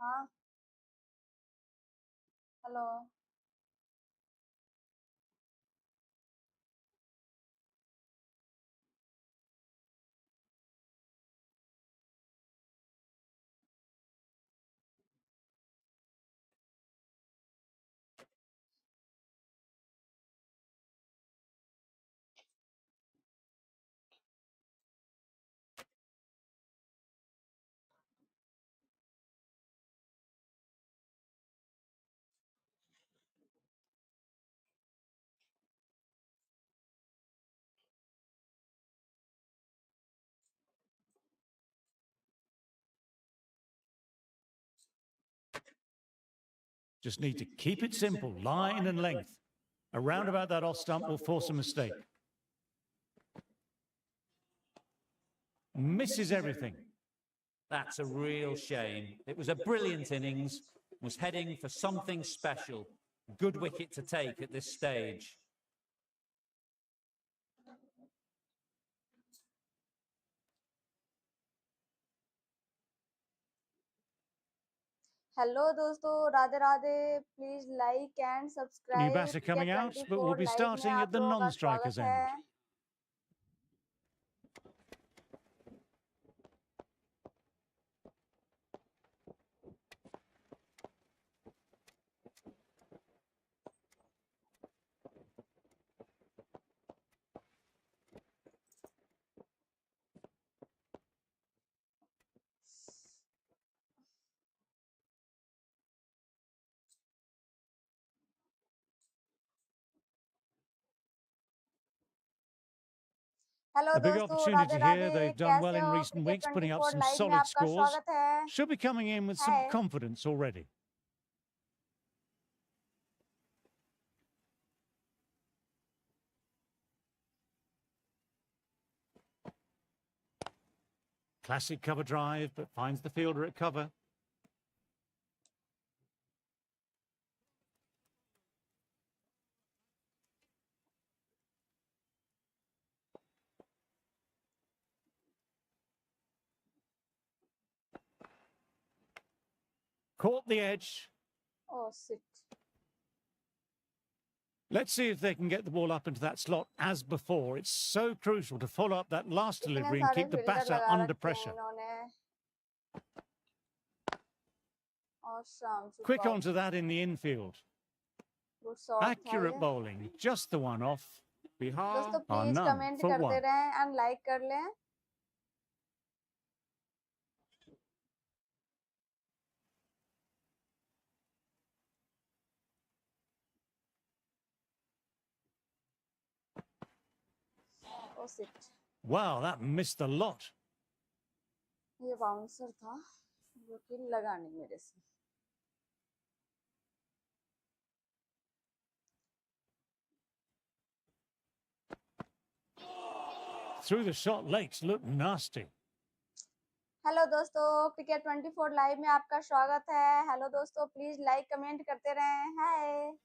हाँ। Hello. Just need to keep it simple, line and length. A roundabout that off stump will force a mistake. Misses everything. That's a real shame. It was a brilliant innings, was heading for something special. Good wicket to take at this stage. Hello दोस्तों, Radhe Radhe. Please like and subscribe. New batter coming out, but we'll be starting at the non-strikers end. Hello A big दोस्तों, opportunity Radhe here. Radhe. They've done well कैसे in हो? recent cricket weeks, putting up 24 some live में solid आपका scores. स्वागत है। Should be coming in with some Hi. confidence already. Classic cover drive, but finds the fielder at cover. Caught the edge. Oh, shit. Let's see if they can get the ball up into that slot as before. It's so crucial to follow up that last delivery and keep the batter under pressure. Awesome. Quick onto that in the infield. Accurate bowling, just the one off. Bihar दोस्तों are please none comment for करते one. रहें and like कर लें। Oh shit. Wow, that missed a lot. ये bouncer था जो कि लगा नहीं मेरे से। Through the shot, legs look nasty. Hello दोस्तों, क्रिकेट 24 लाइव में आपका स्वागत है। हेलो दोस्तों, प्लीज लाइक कमेंट करते रहें। हाय।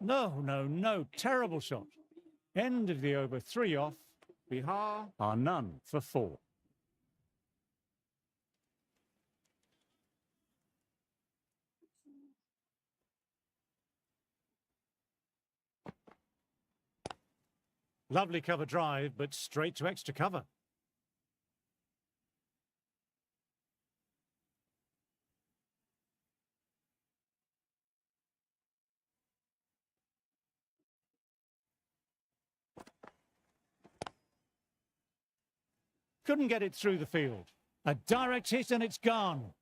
No. Terrible shot. End of the over, 3 off. Bihar are none for 4. Lovely cover drive, but straight to extra cover. Couldn't get it through the field. A direct hit and it's gone.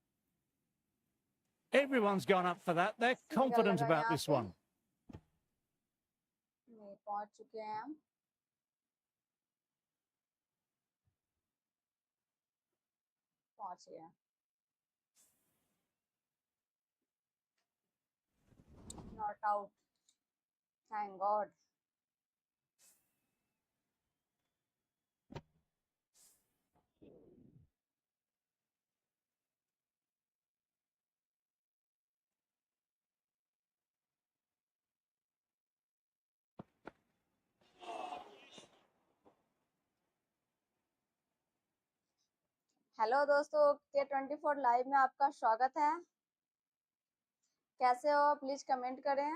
Everyone's gone up for that. They're confident about this one. पहुंच चुके हैं हम। पहुंच गए। Not out. Thank God. Hello दोस्तों, के 24 live में आपका स्वागत है। कैसे हो प्लीज कमेंट करें।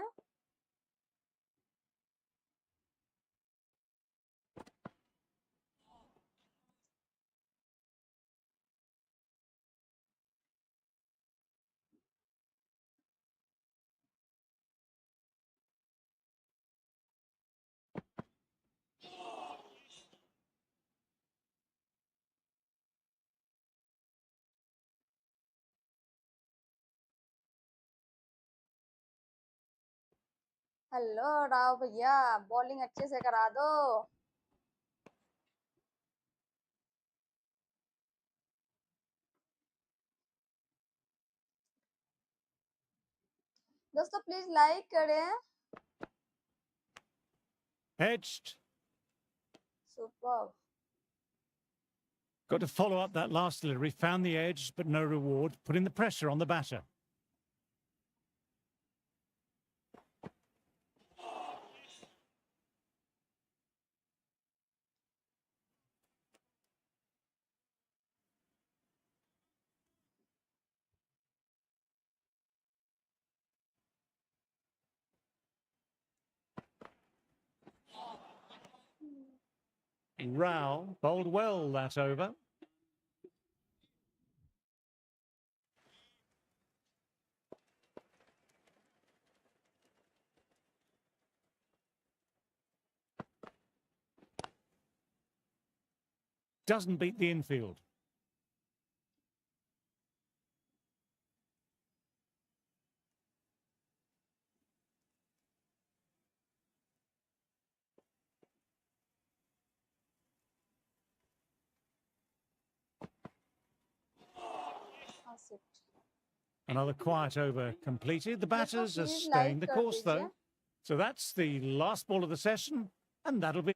हेलो राव भैया, बॉलिंग अच्छे से करा दो। दोस्तों प्लीज लाइक करें। Edged. Super. Got to follow up that last delivery. Found the edge, but no reward. Putting the pressure on the batter. Rao bowled well that over. Doesn't beat the infield. Another quiet over completed. The batters are staying the course, though. So that's the last ball of the session, and that'll be...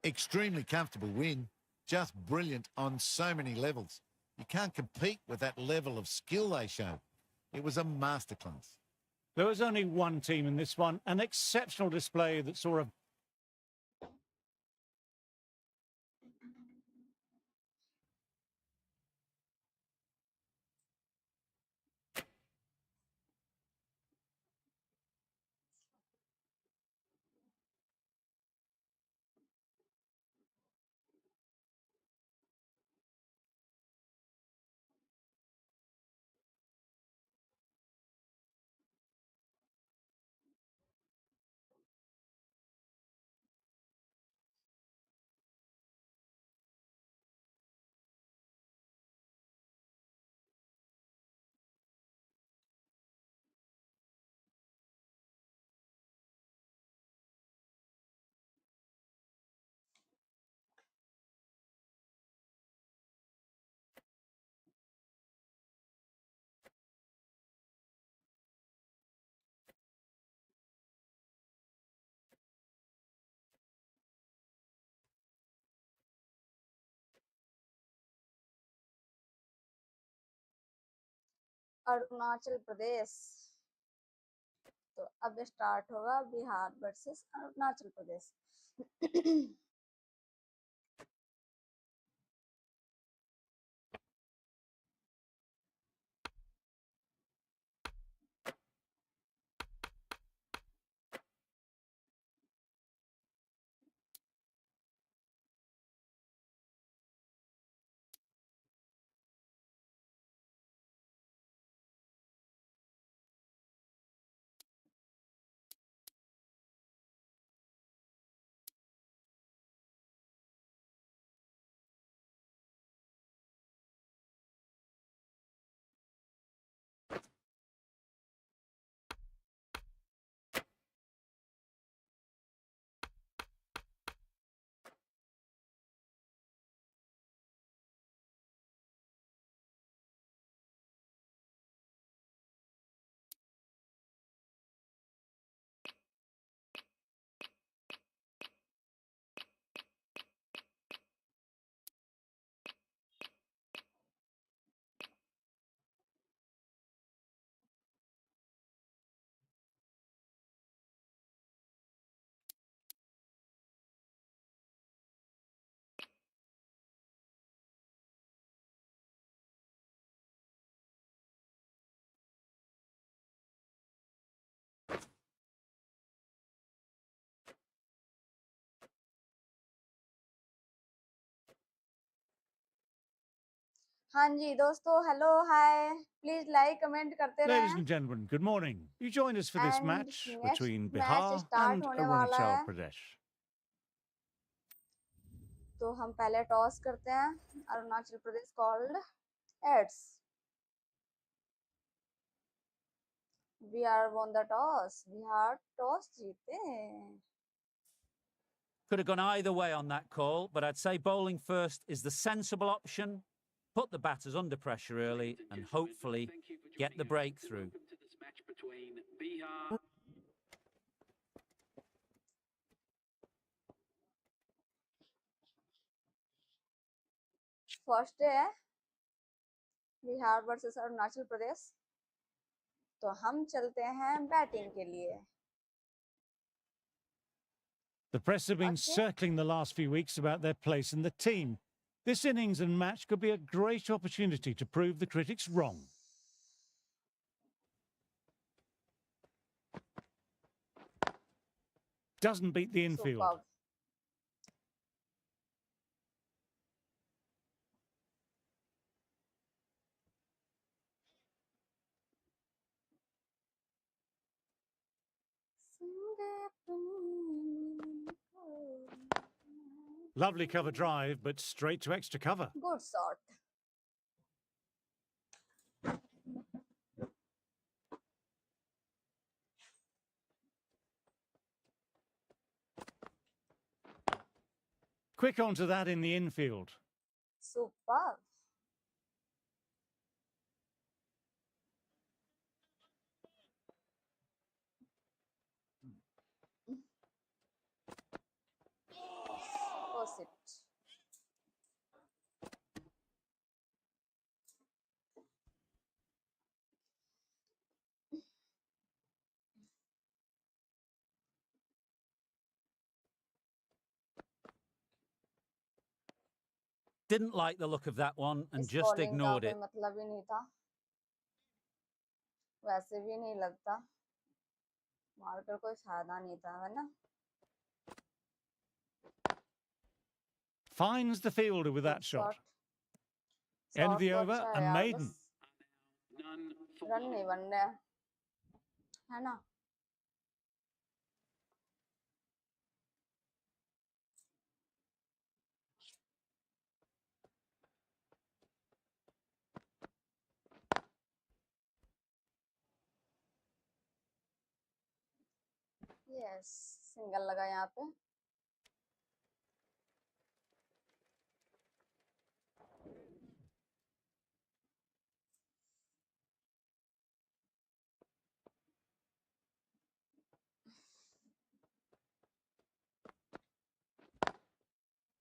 Extremely comfortable win. Just brilliant on so many levels. You can't compete with that level of skill they showed. It was a masterclass. There was only one team in this one, an exceptional display that saw a Arunachal Pradesh. तो अब start होगा Bihar versus Arunachal Pradesh. हाँ जी दोस्तों, hello hi, please like comment करते Ladies रहें। and gentlemen, good morning. You joined us for this and match next between match Bihar start and होने वाला Arunachal है, Pradesh. तो हम पहले टॉस करते हैं। Arunachal Pradesh called heads, Bihar won the toss, Bihar toss जीते। Could have gone either way on that call, but I'd say bowling first is the sensible option. Put the batters under pressure early and hopefully get the breakthrough. First day है Bihar versus Arunachal Pradesh, तो हम चलते हैं batting के लिए। The press have been circling the last few weeks about their place in the team. This innings and match could be a great opportunity to prove the critics wrong. Doesn't beat the infield. Superb. Lovely cover drive, but straight to extra cover. Good shot. Quick onto that in the infield. Superb. Opposite. Didn't like the look of that one and इस just bowling का ignored कोई it. मतलब ही नहीं था, वैसे भी नहीं लगता, मारकर कोई फायदा नहीं था, है ना? Finds the fielder with that shot. End of the over, a maiden. Run नहीं बन रहा है ना? यस, सिंगल लगा यहाँ पे।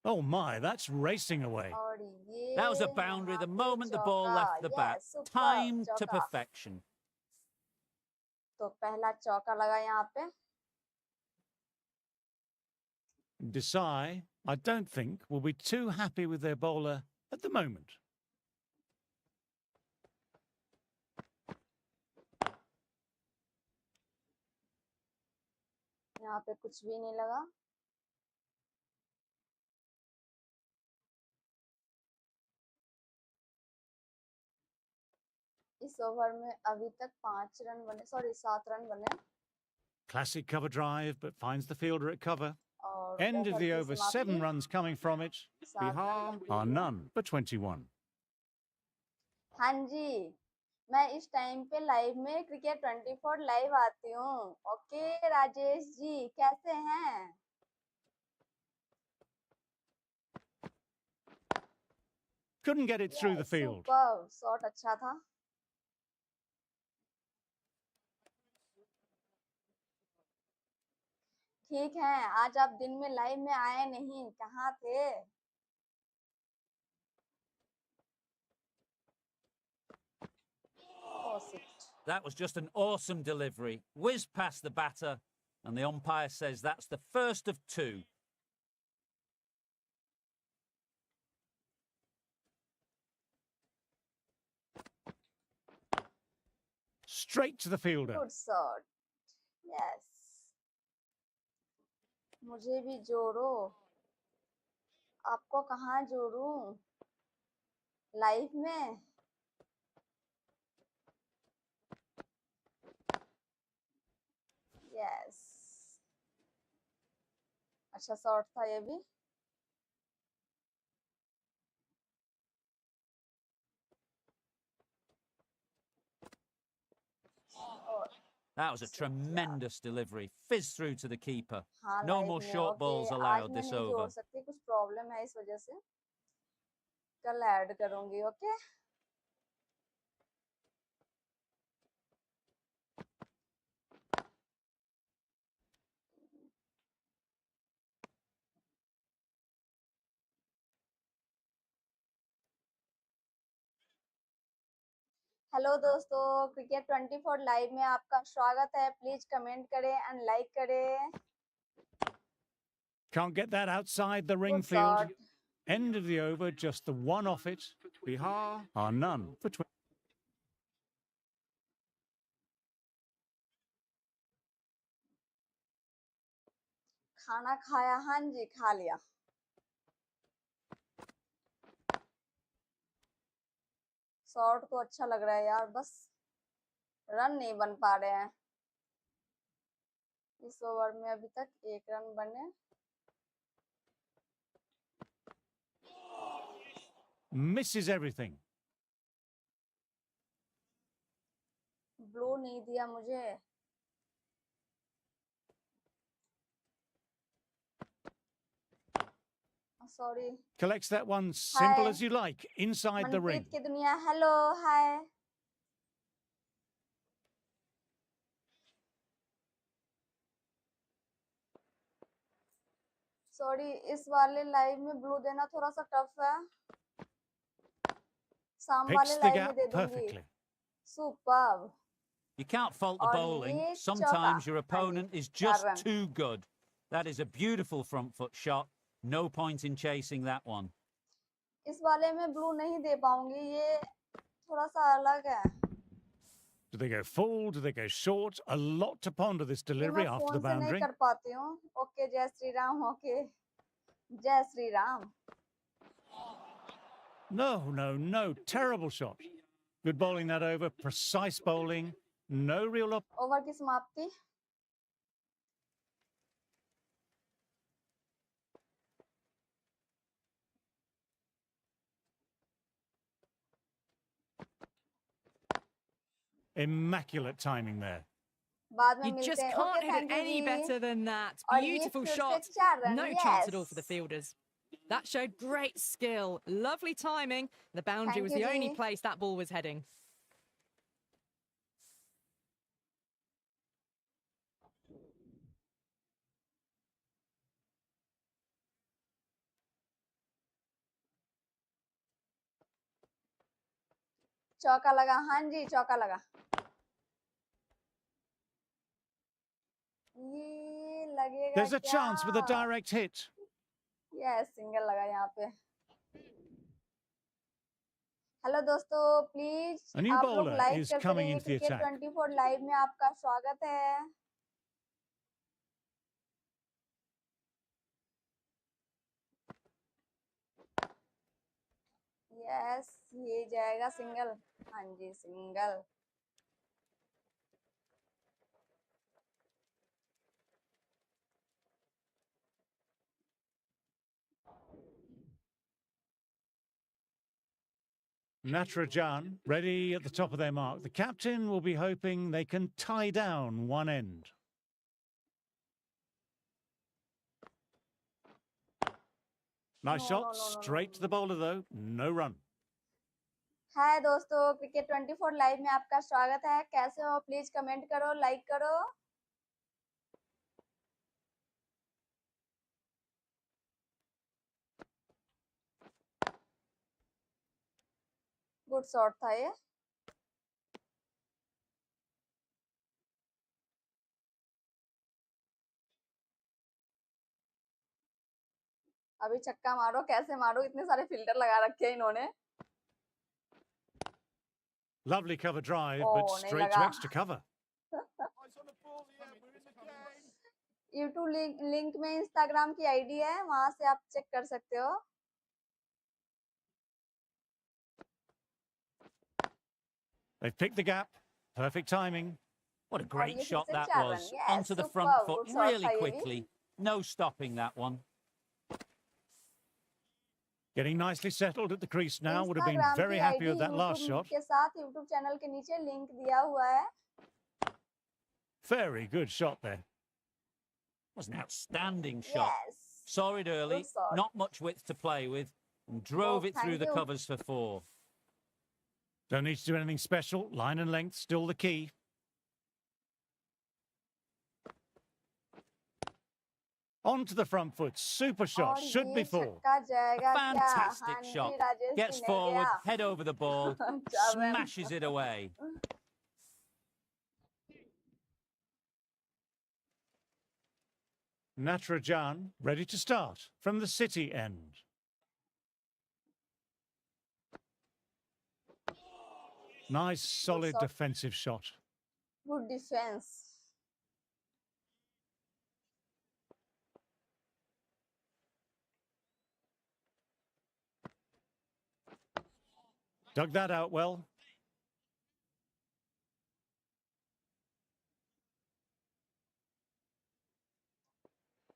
Oh my, that's racing away. और ये That was a boundary the यहाँ पे moment the ball चौका, left the bat. yes, superb, Timed to चौका। perfection. तो पहला चौका लगा यहाँ पे। Desai, I don't think, will be too happy with their bowler at the moment. यहाँ पे कुछ भी नहीं लगा। इस ओवर में अभी तक 5 रन बने, सॉरी 7 रन बने। Classic cover drive, but finds the fielder at cover. और End of ओवर the की over, समाप्ति, 7 runs coming from it. 7 run Bihar complete are हुए। none for 21. हाँ जी, मैं इस टाइम पे लाइव में क्रिकेट 24 लाइव आती हूँ। ओके राजेश जी, कैसे हैं? Couldn't get it through the field. Super, shot अच्छा था। ठीक है, आज आप दिन में लाइव में आए नहीं, कहाँ थे? That was just an awesome delivery. Whiz past the batter, and the umpire says that's the first of 2. Straight to the fielder. Good shot. Yes. मुझे भी जोड़ो। आपको कहाँ जोड़ूं? लाइफ में यस अच्छा शॉट था ये भी That was a tremendous delivery. Fizz through to the keeper. हाँ No लाइफ more में short ओके balls आज allowed मैं this नहीं जोड़ over. सकती कुछ प्रॉब्लम है इस वजह से कल ऐड करूंगी ओके हेलो दोस्तों क्रिकेट 24 लाइव में आपका स्वागत है प्लीज कमेंट करें एंड लाइक करें Can't get that outside the ring good field. Shot End of the over, just the one off it. Bihar are none for 20. खाना खाया हाँ जी खा लिया शॉट तो अच्छा लग रहा है यार बस रन नहीं बन पा रहे हैं इस ओवर में अभी तक एक रन बने Misses everything. ब्लू नहीं दिया मुझे sorry Collects that one simple Hi. as you like, inside the ring. Manpreet की दुनिया हेलो हाय सॉरी इस वाले लाइव में ब्लू देना थोड़ा सा टफ है शाम वाले Picks the लाइव में gap दे दूंगी perfectly. Superb You can't fault the और bowling. ये Sometimes चौका। your हाँ opponent जी, is 4 just run. too good. That is a beautiful front foot shot. No point in chasing that one. इस वाले में ब्लू नहीं दे पाऊंगी ये थोड़ा सा अलग है Do they go full? Do they go short? A lot to ponder this ये delivery मैं after the फोन से नहीं boundary. कर पाती हूँ ओके जय श्री राम ओके जय Shri Ram No, no, no. Terrible shot. Good bowling that over. Precise bowling. No real op. Over की समाप्ति Immaculate timing there. बाद में You मिलते just हैं can't okay hit it thank you any जी better than that. और ये Beautiful फिर से shot. 4 run No yes. chance at all for the fielders. That showed great skill. Lovely timing. The boundary Thank was you, the only Ji. place that ball was heading. चौका लगा हाँ जी चौका लगा ये लगेगा There's a क्या chance with a direct hit. Yes single लगा यहाँ पे हेलो दोस्तों प्लीज A new आप लोग bowler लाइक is करते coming रहिए into the cricket attack. 24 live में आपका स्वागत है यस ये जाएगा सिंगल हाँ जी single Natarajan ready at the top of their mark. The captain will be hoping they can tie down one end. Nice shot. Straight to the bowler though. No run. हाय दोस्तों cricket 24 live में आपका स्वागत है कैसे हो please comment करो like करो good shot था ये अभी छक्का मारो कैसे मारो इतने सारे फिल्टर लगा रखे हैं इन्होंने Lovely cover drive, Oh, but nahi straight to laga. extra cover. YouTube link में इंस्टाग्राम की आईडी है वहां से आप चेक कर सकते हो They've picked the gap. Perfect timing. What a और great ये shot फिर से that चार was. Run. Yes, Onto the front superb, foot good shot really था ये भी। quickly. No stopping that one. Getting nicely settled at the crease now. Would have been Instagram very की happy ID with that last YouTube shot. के साथ YouTube channel के नीचे link दिया हुआ है। Very good shot there. Was an outstanding shot. Yes. Saw it early, Good shot. not much width to play with, and drove Oh, it through thank the you. covers for 4. Don't need to do anything special. Line and length still the key. Onto the front foot. Super shot. और Should be ये 4. छक्का जाएगा क्या? Fantastic हाँ जी, shot. Rajesh Gets जी, नहीं forward, गया। head over the ball, चार run. smashes it away. Natarajan ready to start from the City end. Nice, solid shot. defensive shot. Good defense. Dug that out well.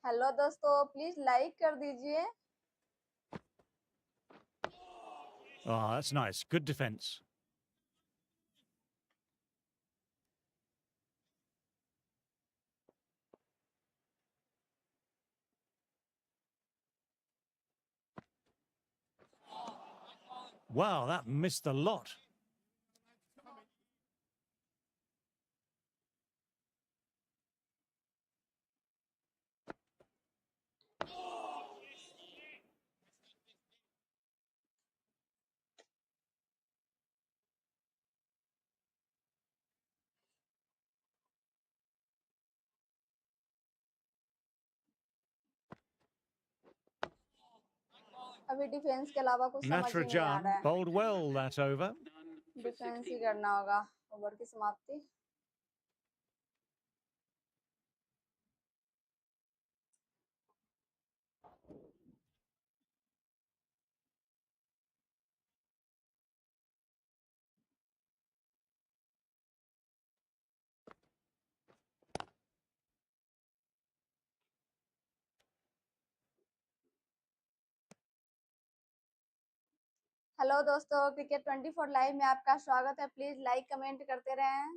Hello दोस्तों, please like कर दीजिए। Oh, that's nice. Good defence. Wow, that missed a lot. अभी defence के अलावा कुछ समझ ही नहीं आ रहा Natarajan है। bowled well that over. Defence ही करना होगा ओवर की समाप्ति। हेलो दोस्तों, क्रिकेट 24 लाइव में आपका स्वागत है। प्लीज लाइक कमेंट करते रहें।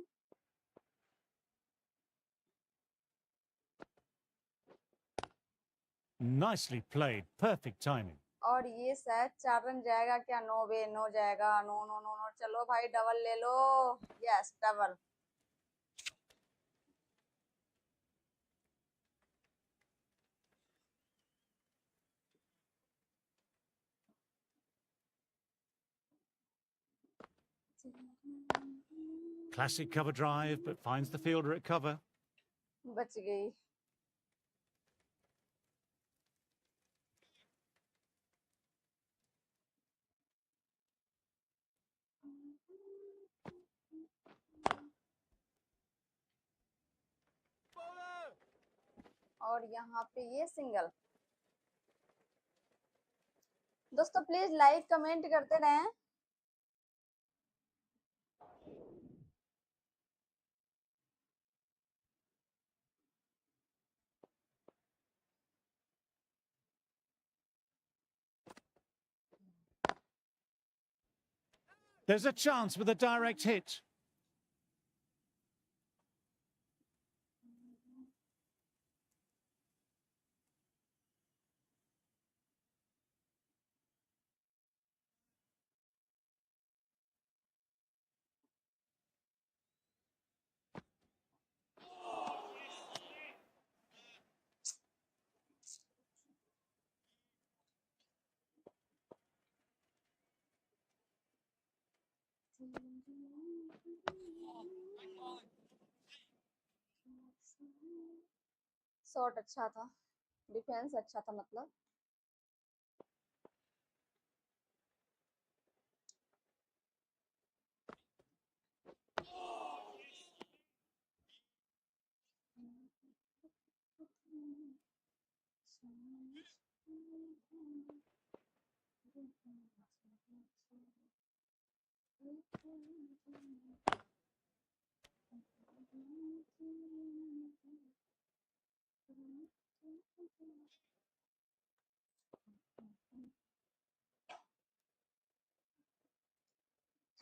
Nicely played. Perfect timing. और ये शायद 4 रन जाएगा क्या? नो वे, नो जाएगा। नो नो नो नो, चलो भाई डबल ले लो। Yes, double. Classic cover drive, but finds the fielder at cover. बच गई। और यहाँ पे ये सिंगल। दोस्तों प्लीज लाइक कमेंट करते रहें। There's a chance with a direct hit. Shot अच्छा था, डिफेंस अच्छा था मतलब।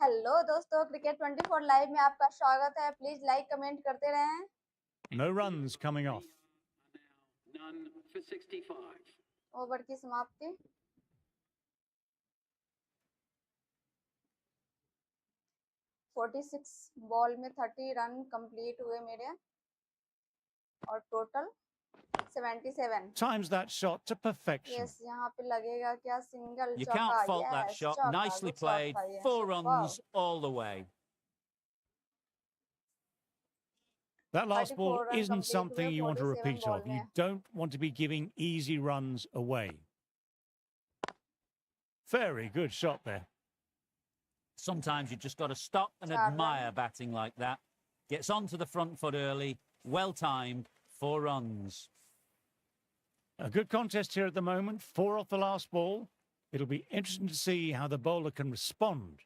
हेलो दोस्तों, क्रिकेट 24 लाइव में आपका स्वागत है। प्लीज लाइक कमेंट करते रहें। No runs coming off. None for 65. Over की समाप्ति। (46) बॉल में 30 रन कंप्लीट हुए मेरे, और total 77। Times that shot to perfection. Yes, यहाँ पे लगेगा क्या? सिंगल, You चौका। can't fault that yes, shot. चौका, Nicely गुड शॉट played. था ये। 4 वाव। runs all the way. That last 34 ball run isn't complete something हुए you want to 47 repeat ball of. You में। don't want to be giving easy runs away. Very good shot there. Sometimes you just got to stop and 4 admire run। batting like that. Gets onto the front foot early. Well timed. 4 runs. A good contest here at the moment. 4 off the last ball. It'll be interesting to see how the bowler can respond.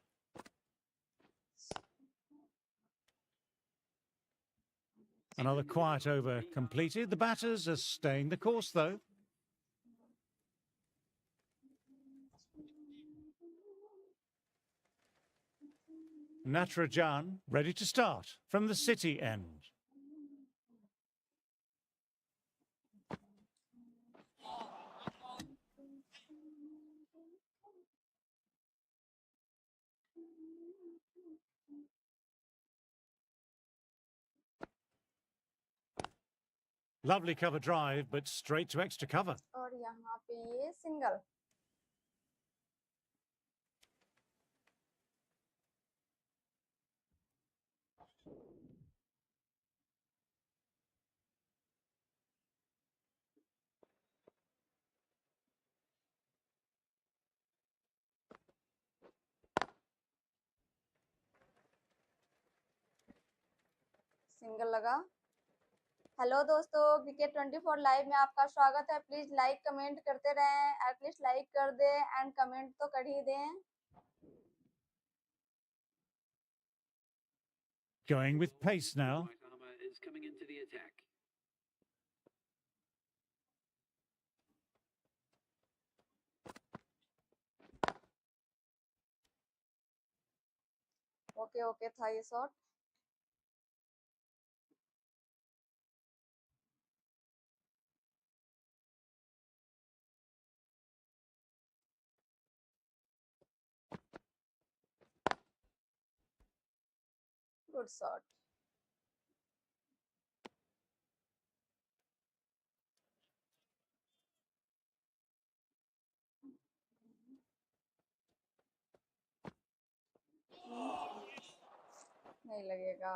Another quiet over completed. The batters are staying the course, though. Natarajan ready to start from the City end. Lovely cover drive, but straight to extra cover. और यहाँ पे ये single. Single लगा। Hello दोस्तों, cricket 24 live में आपका स्वागत है। प्लीज लाइक कमेंट करते रहें। एटलीस्ट लाइक कर दें एंड कमेंट तो कर ही दें। Going with pace now. White armour is coming into the attack. Okay okay था ये शॉट। Good shot. नहीं लगेगा।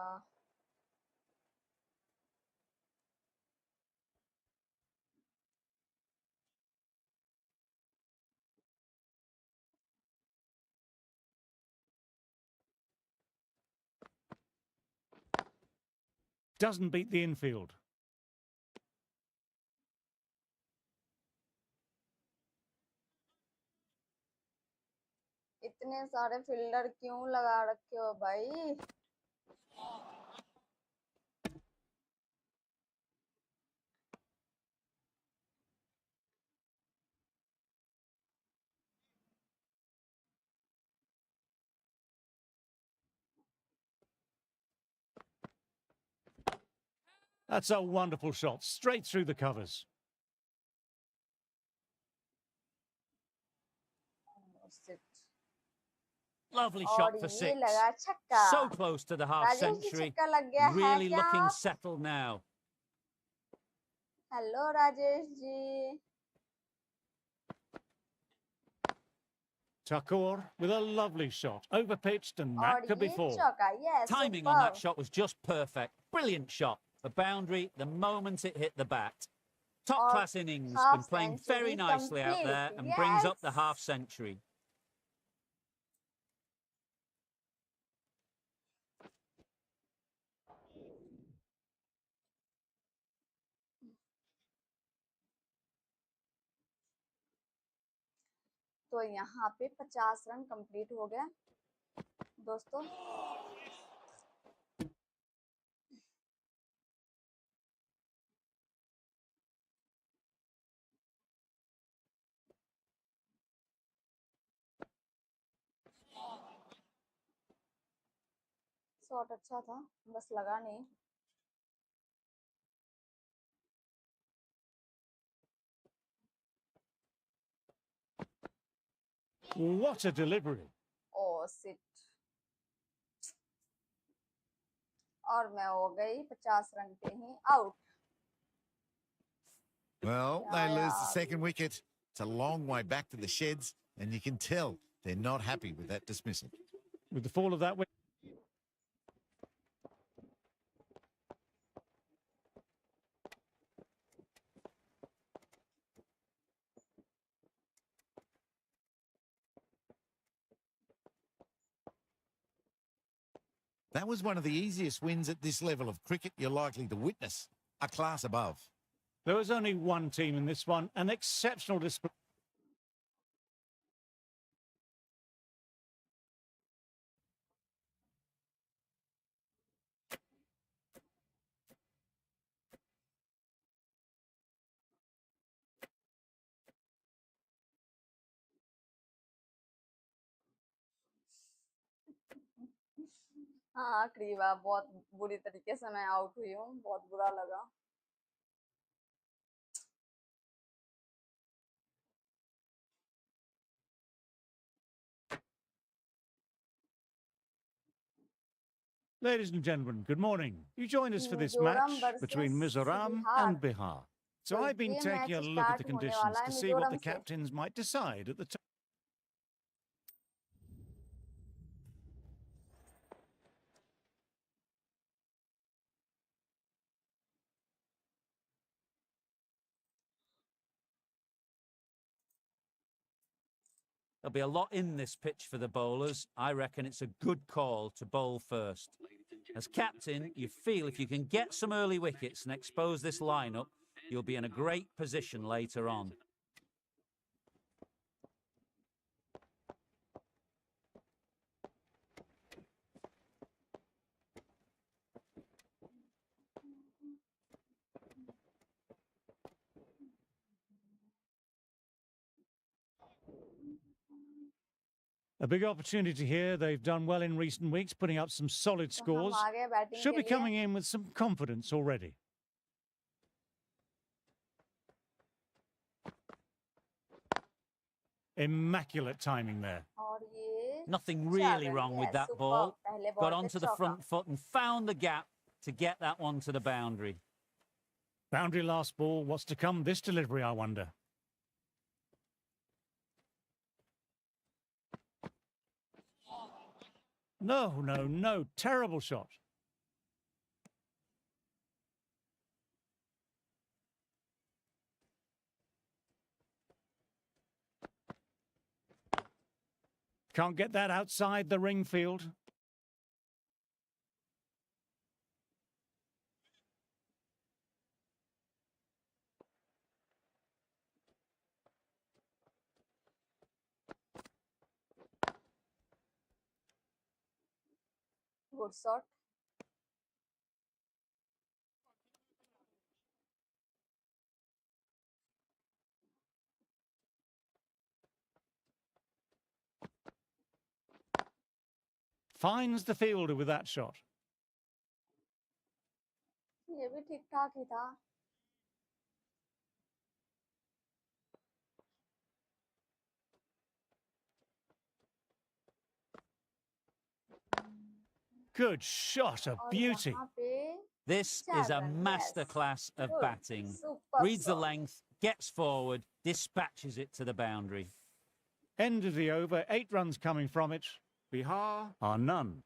Doesn't beat the infield. इतने सारे फील्डर क्यों लगा रखे हो भाई? That's a wonderful shot, straight through the covers. Lovely और shot for ये 6. लगा छक्का। So close to the half Rajesh ji, century. छक्का लग गया है Really क्या? looking settled now. Hello Rajesh ji. Thakur with a lovely shot, overpitched, and और that could be ये 4. चौका। Yes, Timing on that shot was just perfect. Brilliant shot. A boundary the moment it hit the bat. Top class innings. Been half playing century very nicely out there complete. and brings up the Yes. half century. तो यहाँ पे 50 run complete हो गया। दोस्तों। Shot अच्छा था, बस लगा नहीं। What a delivery. Oh shit, और मैं हो गई 50 रन पे ही out. Well, they Yeah, lose the yeah. second wicket. It's a long way back to the sheds, and you can tell they're not happy with that dismissal. With the fall of that wicket. That was one of the easiest wins at this level of cricket you're likely to witness, a class above. There was only one team in this one, an exceptional display. हाँ आखिरी बार बहुत बुरी तरीके से मैं out हुई हूँ, बहुत बुरा लगा। Ladies and gentlemen, good morning. You joined us for this Mizoram match between versus Mizoram Bihar. and Bihar. So तो I've been ये taking a match look at the start होने conditions वाला to है see what the मिजोरम से। captains might decide at the time. There'll be a lot in this pitch for the bowlers. I reckon it's a good call to bowl first. As captain, you feel if you can get some early wickets and expose this lineup, you'll be in a great position later on. A big opportunity here. They've done well in recent weeks, putting up some solid तो हम scores. आ गए batting Should के be लिए। coming in with some confidence already. Immaculate timing there. और ये Nothing really wrong with that ball. पहले Got ball पे onto the चौका। front foot and found the gap to get that one to the boundary. Boundary last ball. What's to come this delivery, I wonder? No, no, no. Terrible shot. Can't get that outside the ring field. Good shot. Finds the fielder with that shot. ये भी ठीक ठाक ही था। Good shot, a और beauty. यहाँ पे This is a Seven, masterclass of Good. batting. Super Reads the shot. length, gets forward, dispatches it to the boundary. End of the over, 8 runs coming from it. Bihar are none.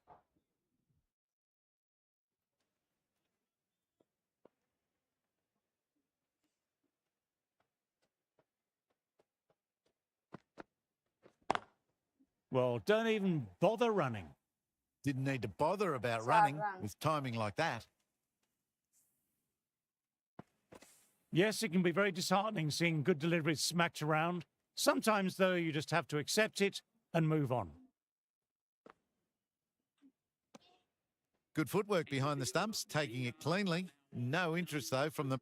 Well, don't even bother running. Didn't need to bother about Shot running run. with timing like that. Yes, it can be very disheartening seeing good deliveries smacked around. Sometimes, though, you just have to accept it and move on. Good footwork behind the stumps, taking it cleanly. No interest, though, from the...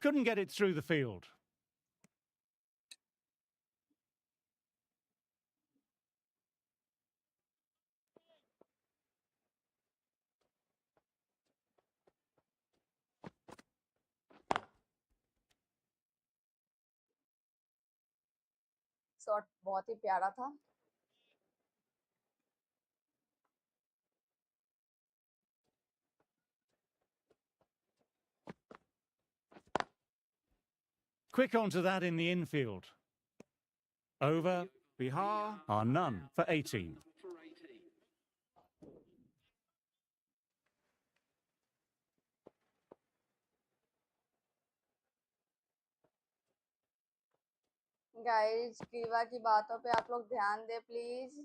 Couldn't get it through the field. Shot बहुत ही प्यारा था. Quick onto that in the infield. Over, Bihar are none for 18. For 18. Guys कीवा की बातों पे आप लोग ध्यान दे please.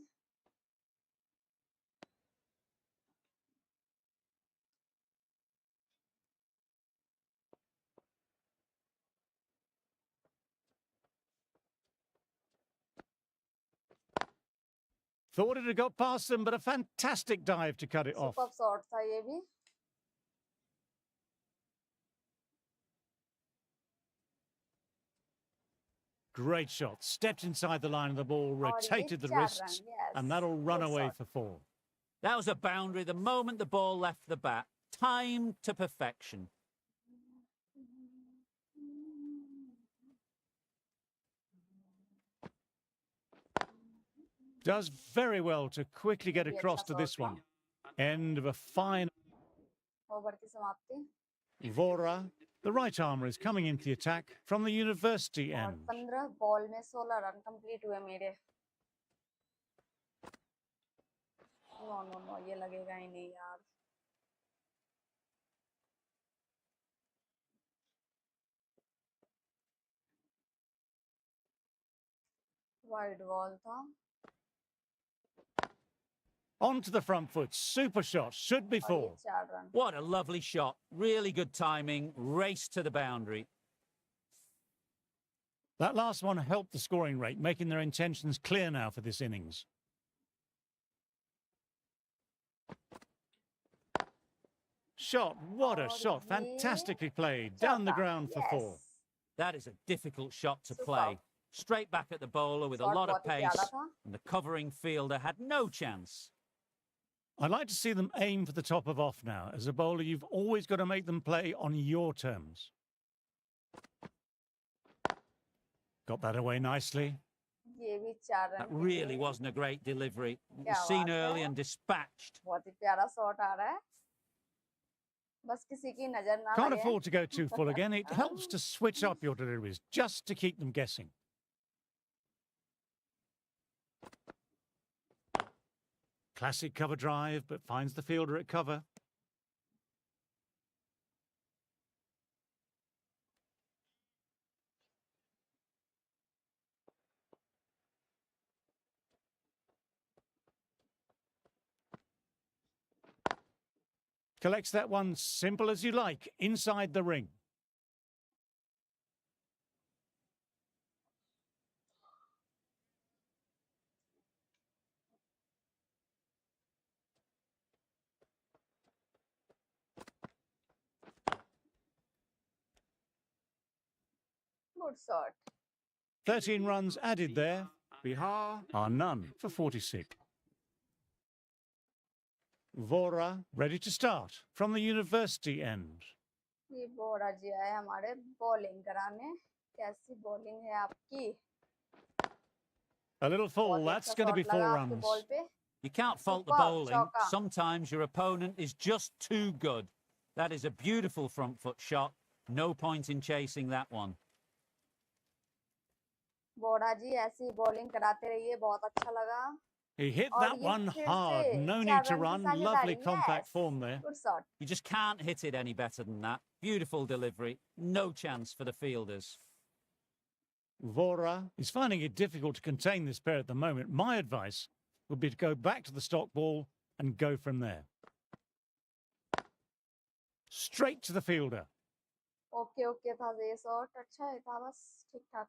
Thought it had got past them, but a fantastic dive to cut it off. Super shot था ये भी. Great shot. Stepped inside the line of the ball, और ये rotated the 4 wrists, run. Yes. and that'll run Good away shot. for 4. That was a boundary the moment the ball left the bat. Timed to perfection. Does very well to quickly get ये across अच्छा to this shot था. one. End of a fine... over की समाप्ति. Vora, the right armer, is coming into the attack from the university और end. 15 ball में 16 run complete हुए मेरे. No ये लगेगा ही नहीं यार. वाइड बॉल था. Onto the front foot. Super shot. Should be और ये 4. 4 run. What a lovely shot. Really good timing. Race to the boundary. That last one helped the scoring rate, making their intentions clear now for this innings. Shot. What a और shot. ये Fantastically played. Down the चौका. ground for 4. Yes. That is a difficult shot to Super. play. Straight back at the bowler with a shot lot of बहुत ही प्यारा pace, था. and the covering fielder had no chance. I'd like to see them aim for the top of off now. As a bowler, you've always got to make them play on your terms. Got that away nicely. ये भी 4 run. That के really लिए. wasn't a great delivery. It क्या was seen बात early है. and dispatched. बहुत ही प्यारा shot आ रहा है. बस किसी की नजर ना Can't लगे. afford to go too full again. It helps to switch up your deliveries just to keep them guessing. Classic cover drive, but finds the fielder at cover. Collects that one simple as you like, inside the ring. Good shot. 13 runs added there. Bihar are none for 46. Vora ready to start from the university end. ये बोरा जी आए हमारे bowling कराने. कैसी bowling है आपकी? A little full, बहुत ही that's अच्छा going to be shot 4 लगा आपके runs. बॉल पे. You can't fault the Superb bowling. chauka. Sometimes your opponent is just too good. That is a beautiful front foot shot. No point in chasing that one. बोरा जी ऐसी bowling कराते रहिए. बहुत अच्छा लगा. He hit और that ये one फिर hard. से No 4 need to रन की run. साझेदारी. Lovely compact Yes. form there. Good shot. You just can't hit it any better than that. Beautiful delivery. No chance for the fielders. Vora is finding it difficult to contain this pair at the moment. My advice would be to go back to the stock ball and go from there. Straight to the fielder. Okay okay था ये shot, अच्छा है था, बस ठीक ठाक।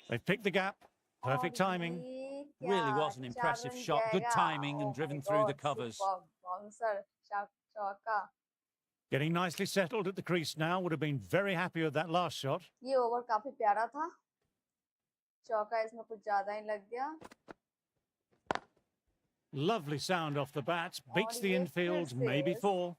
They've picked the gap. और Perfect timing. ये Really क्या, was an 4 impressive run shot. Good जाएगा। timing oh and my driven through the God, covers. Super bouncer, चौका। Getting nicely settled at the crease now. Would have been very happy with that last shot. ये over काफी प्यारा था, चौका इसमें कुछ ज्यादा ही लग गया। Lovely sound off the bat. Beats और the ये infield, फिर maybe से, 4.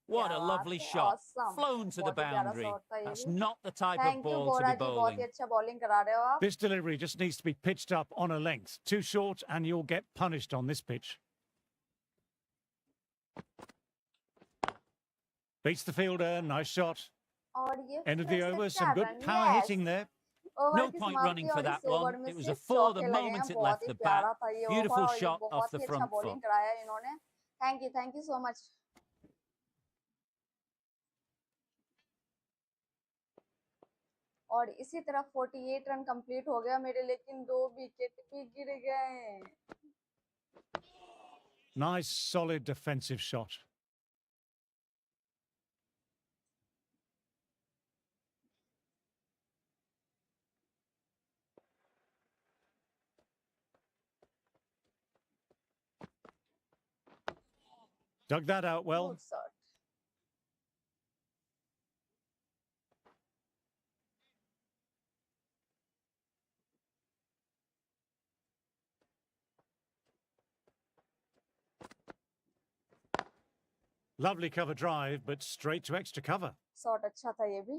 What क्या a बात lovely है, shot. awesome, Flown to the बहुत ही प्यारा boundary. शॉट था ये That's भी। not the type of thank you ball to Bora be जी, बहुत ही bowling. अच्छा बॉलिंग करा रहे हो आप। This delivery just needs to be pitched up on a length. Too short and you'll get punished on this pitch. Beats the fielder, nice shot. और ये End of फिर the से over, 4 some good run, power yes. hitting there. Over No की point समाप्ति running for और that इस over one. में It was सिर्फ a 4 the चौके लगे हैं, moment it बहुत left ही the प्यारा bat. था ये ओवर Beautiful और ये shot off बहुत the ही अच्छा front बॉलिंग foot. कराया है इन्होंने। Thank you so much. और इसी तरह 48 रन कंप्लीट हो गया मेरे, लेकिन 2 विकेट भी गिर गए। Nice, solid defensive shot. Dug that out well. Good shot. Lovely cover drive, but straight to extra cover. Shot अच्छा था ये भी।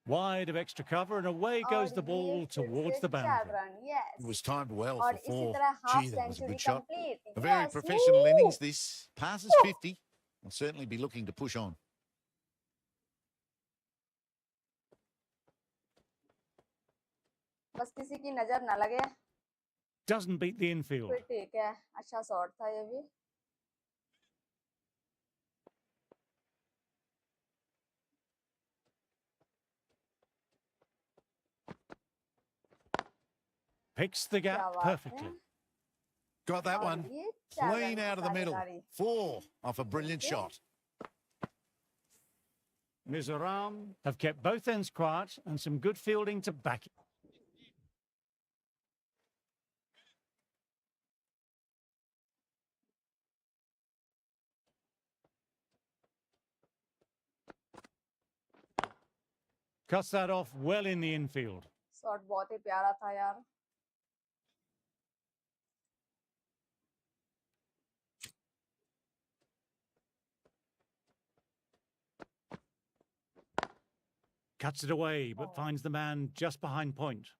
Wide of extra cover, and away goes और the ये ball फिर towards से the 4 boundary. Run, yes. It was timed well और for इसी 4. तरह half Gee, that was a century good shot. Complete, A very yes. professional innings this. Passes 50. Will certainly be looking to push on. बस किसी की नजर ना लगे, Doesn't beat the infield. फिर ठीक है, अच्छा शॉट था ये भी। Picks the क्या gap बात है। perfectly. Got that और one. ये 4 रन Clean की out of the middle. साझेदारी। 4 off a brilliant Okay. shot. Mizoram have kept both ends quiet and some good fielding to back it. Cuts that off well in the infield. Shot बहुत ही प्यारा था यार। Cuts it away, but finds the man just behind point.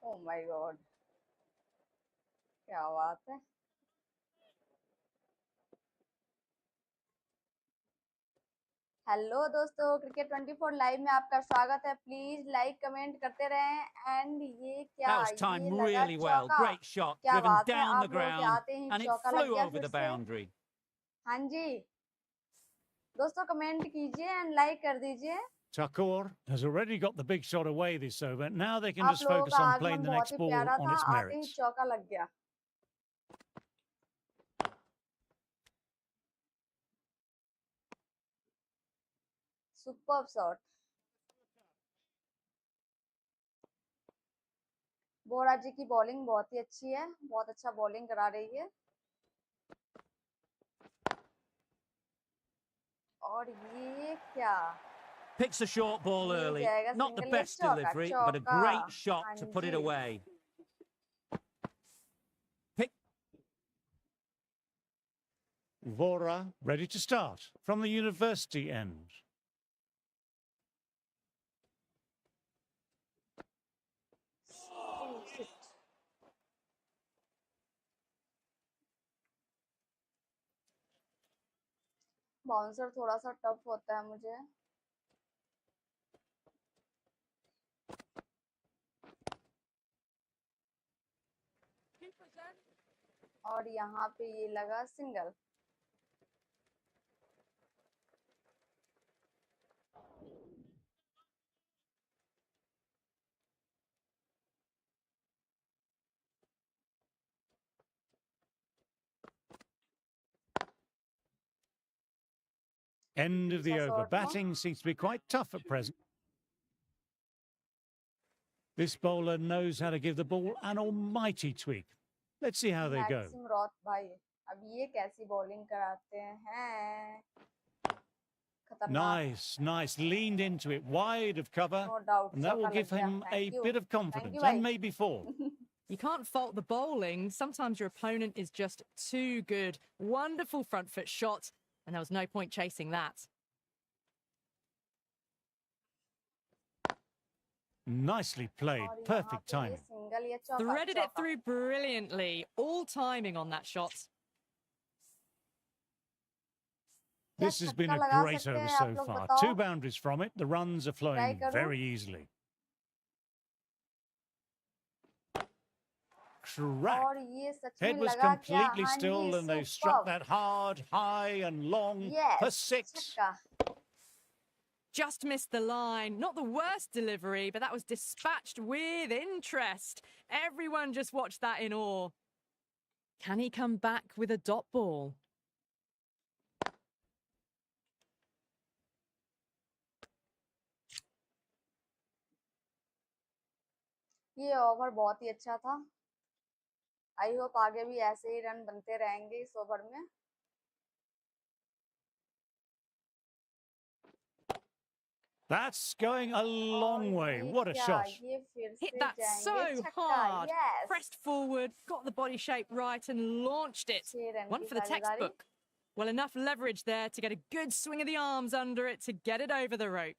Oh my God, क्या बात है। Hello दोस्तों, cricket 24 live में आपका स्वागत है। प्लीज लाइक कमेंट करते रहें। एंड ये क्या, That was timed ये लगा really well. चौका। Great shot. क्या Driven बात है, down the आप लोगों के ground आते ही and it चौका लग flew गया over फिर the से। boundary. हाँ जी दोस्तों, कमेंट कीजिए एंड लाइक कर दीजिए। Thakur has already got the big shot away this over. Now they can आप just लोगों focus का on आगमन playing the बहुत next ही ball प्यारा on था, its आते ही merits. चौका लग गया। Superb shot. बोरा जी की बॉलिंग बहुत ही अच्छी है, बहुत अच्छा बॉलिंग करा रही है। और ये क्या, Picks a short ball mill early. जाएगा Not the सिंगल या best चौका। delivery, but a चौका, great shot हाँ to put it जी। away. Pick Vora ready to start from the university end. Oh, shit. Bouncer थोड़ा सा tough होता है मुझे। और यहाँ पे ये लगा सिंगल। End of the अच्छा over. शॉट था। Batting seems to be quite tough at present. This bowler knows how to give the ball an almighty tweak. Let's see how they go. Maxim Roth भाई, अब ये कैसी bowling कराते हैं, खतरनाक। Nice, nice. Leaned into it, wide of cover. No doubt, And that will चौका give लग गया। him a Thank you. bit of Thank you confidence भाई। and maybe four. You can't fault the bowling. Sometimes your opponent is just too good. Wonderful front foot shot, and there was no point chasing that. Nicely played. और यहाँ Perfect पे ये timing. Single या चौका, Threaded it चौका। through brilliantly. All timing on that shot. क्या This has been छक्का a लगा great सकते over हैं so आप लोग far. बताओ? 2 boundaries from it. The runs are flowing करूं? very easily. Crack. और ये सच Head में was लगा क्या? completely हाँ still ji, and they struck superb। that hard, high and long for Yes, 6. छक्का। Just missed the line. Not the worst delivery, but that was dispatched with interest. Everyone just watched that in awe. Can he come back with a dot ball? ये over बहुत ही अच्छा था। I hope आगे भी ऐसे ही run बनते रहेंगे इस ओवर में। That's going a long और way. ये What a क्या? shot. ये फिर Hit से that जाएंगे so छक्का। hard. Yes, Pressed forward, got the body shape right and launched it. 6 run One की for the साझेदारी। textbook. Well, enough leverage there to get a good swing of the arms under it to get it over the rope.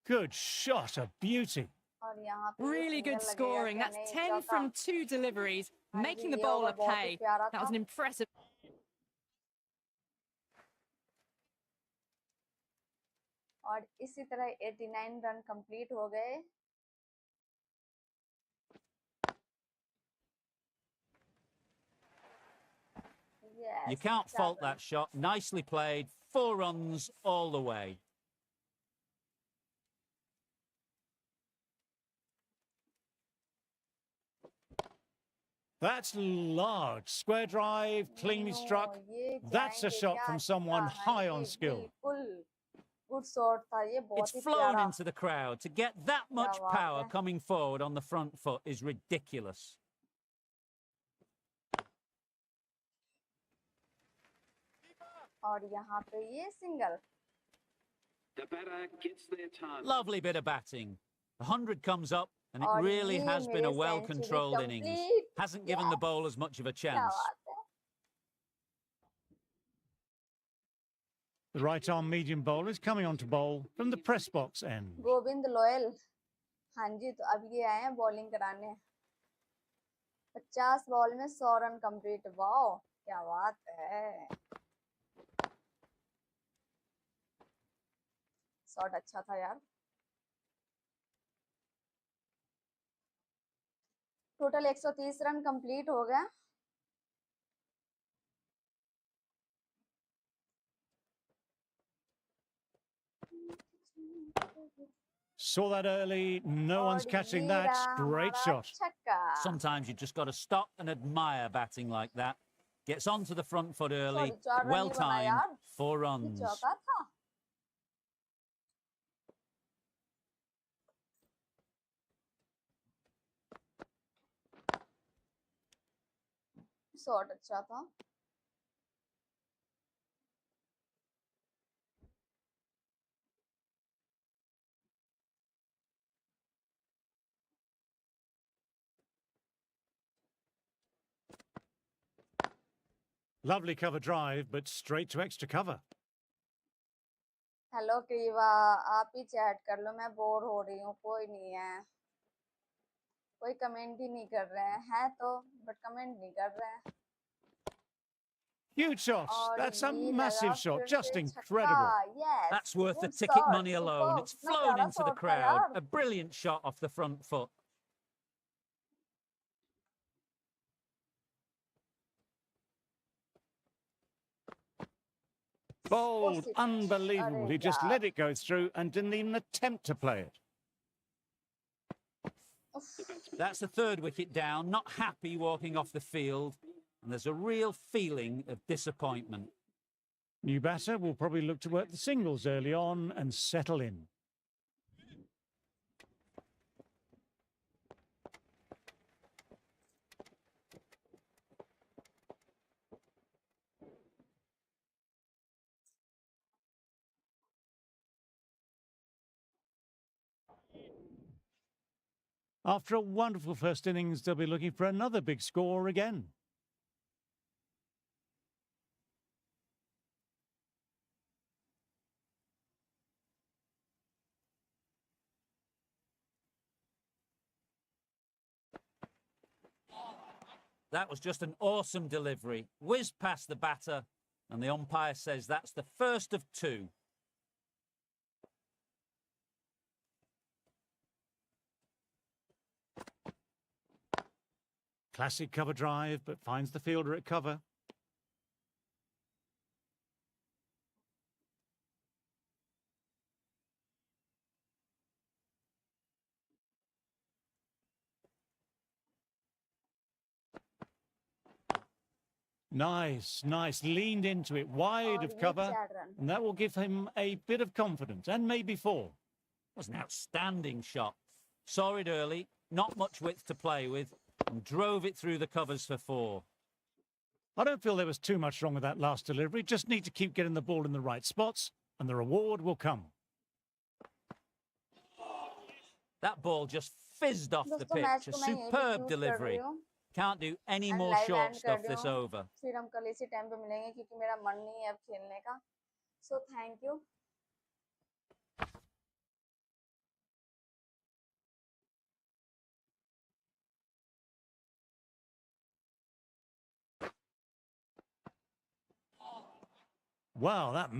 Good shot. A beauty. और यहाँ पे Really good single लगेगा scoring. क्या That's नहीं, 10 चौका। from 2 deliveries, हाँ making ji, the ये bowler over बहुत ही pay. प्यारा That was था। an impressive. और इसी तरह 89 रन कंप्लीट हो गए। Yes, You can't 4 fault run. that shot. Nicely played. 4 runs all the way. That's large. Square drive, cleanly no, struck. ये That's a जाएंगे shot क्या from छक्का? someone हाँ high on जी, skill. बिल्कुल good shot था ये, It's बहुत ही flown प्यारा। into the crowd. To get that much बात power है। coming forward on the front foot is ridiculous. और यहाँ पे ये single. The batter gets their ton. Lovely bit of batting. 100 comes up, and it और really ये has been मेरे a well-controlled century innings. complete। Hasn't given the bowlers much of a क्या chance. बात है। The right arm medium bowler is coming on to bowl from the press box end. Govind loyal. हाँ जी, तो अब ये आए हैं बॉलिंग कराने। 50 बॉल में 100 रन कंप्लीट। वाओ, क्या बात है। शॉट अच्छा था यार। टोटल 130 रन कंप्लीट हो गए। Saw that early. No one's और catching ये that. रहा Great हमारा shot. छक्का। Sometimes you just got to stop and admire batting like that. Gets onto the front foot early. Sorry, 4 run Well नहीं बना timed. यार। 4 ये runs. चौका था। शॉट अच्छा था। Lovely cover drive, but straight to extra cover. Hello क्रीवा, आप ही chat कर लो, मैं बोर हो रही हूँ। कोई नहीं है, कोई कमेंट ही नहीं कर रहे हैं। है तो बट कमेंट नहीं कर रहे हैं। Huge shots. और That's a ये लगा massive shot. फिर Just से incredible. छक्का। Yes, That's worth the good ticket shot, money alone. superb। It's इतना flown प्यारा into the shot था crowd. यार। A brilliant shot off the front foot. Bold, six. unbelievable. अरे He just यार। let it go through and didn't even attempt to play it. That's the third wicket down. Not happy walking off the field. And there's a real feeling of disappointment. New batter will probably look to work the singles early on and settle in. After a wonderful first innings, they'll be looking for another big score again. That was just an awesome delivery. Whizzed past the batter, and the umpire says that's the first of two. Classic cover drive, but finds the fielder at cover. Nice, nice. Leaned into it, wide और of ये cover. 4 run. And that will give him a bit of confidence, and maybe 4. It was an outstanding shot. Saw it early, not much width to play with, and drove it through the covers for 4. I don't feel there was too much wrong with that last delivery. Just need to keep getting the ball in the right spots, and the reward will come. That ball just fizzed off the दोस्तों match pitch. A को मैं यहीं पे superb close कर रही delivery. हूँ Can't do any and more live short and कर stuff रही this हूँ। over. फिर हम कल इसी टाइम पे मिलेंगे क्योंकि मेरा मन नहीं है अब खेलने का। So thank you. Wow, that